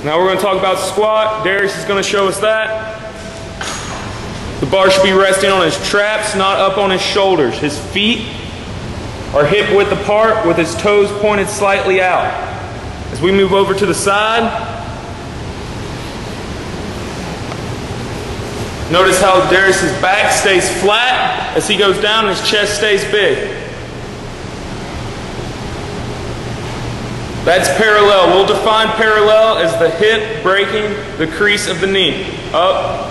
Now we're going to talk about squat. Darius is going to show us that. The bar should be resting on his traps, not up on his shoulders. His feet are hip width apart with his toes pointed slightly out. As we move over to the side, notice how Darius's back stays flat as he goes down and his chest stays big. That's parallel. We'll define parallel as the hip breaking the crease of the knee. Up.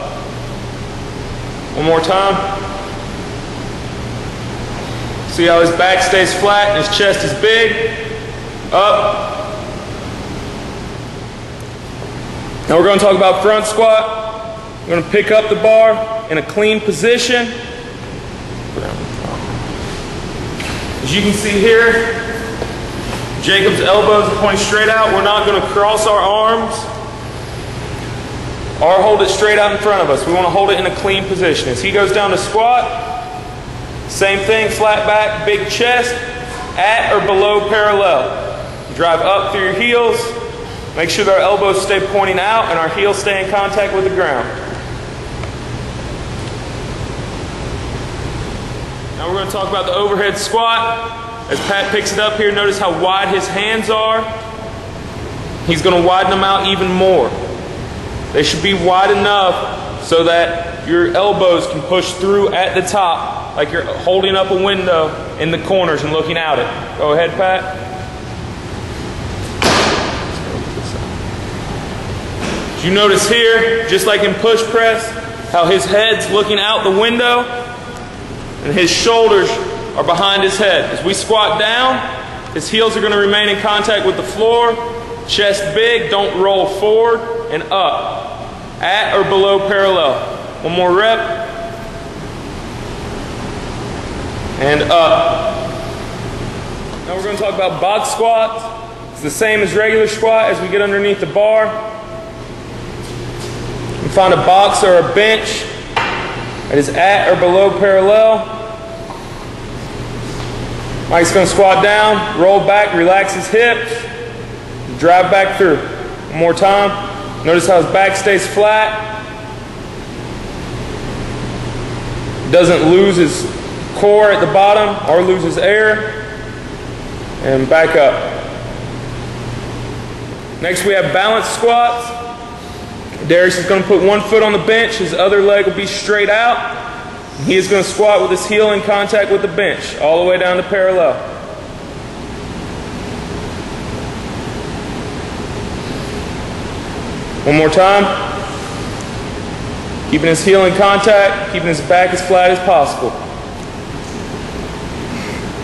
One more time. See how his back stays flat and his chest is big. Up. Now we're going to talk about front squat. We're going to pick up the bar in a clean position. As you can see here, Jacob's elbows are pointing straight out. We're not going to cross our arms or hold it straight out in front of us. We want to hold it in a clean position. As he goes down to squat, same thing, flat back, big chest, at or below parallel. Drive up through your heels. Make sure that our elbows stay pointing out and our heels stay in contact with the ground. Now we're going to talk about the overhead squat. As Pat picks it up here, notice how wide his hands are. He's going to widen them out even more. They should be wide enough so that your elbows can push through at the top, like you're holding up a window in the corners and looking out it. Go ahead, Pat. You notice here, just like in push press, how his head's looking out the window and his shoulders are behind his head. As we squat down, his heels are going to remain in contact with the floor. Chest big, don't roll forward and up. At or below parallel. One more rep. And up. Now we're going to talk about box squats. It's the same as regular squat. As we get underneath the bar, we find a box or a bench that is at or below parallel. Mike's going to squat down, roll back, relax his hips, drive back through. One more time. Notice how his back stays flat. Doesn't lose his core at the bottom or lose his air. And back up. Next we have balance squats. Darius is going to put one foot on the bench, his other leg will be straight out. He is going to squat with his heel in contact with the bench, all the way down to parallel. One more time. Keeping his heel in contact, keeping his back as flat as possible.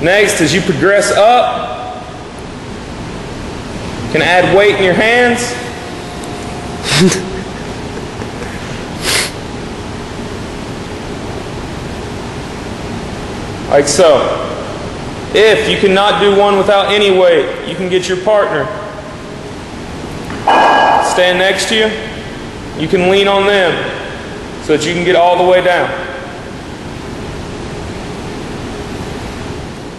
Next, as you progress up, you can add weight in your hands. Like so. If you cannot do one without any weight, you can get your partner. Stand next to you. You can lean on them so that you can get all the way down.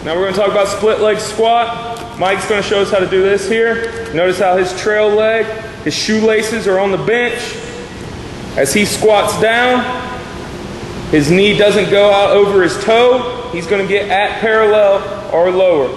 Now we're going to talk about split leg squat. Mike's going to show us how to do this here. Notice how his trail leg, his shoelaces are on the bench. As he squats down, his knee doesn't go out over his toe. He's going to get at parallel or lower.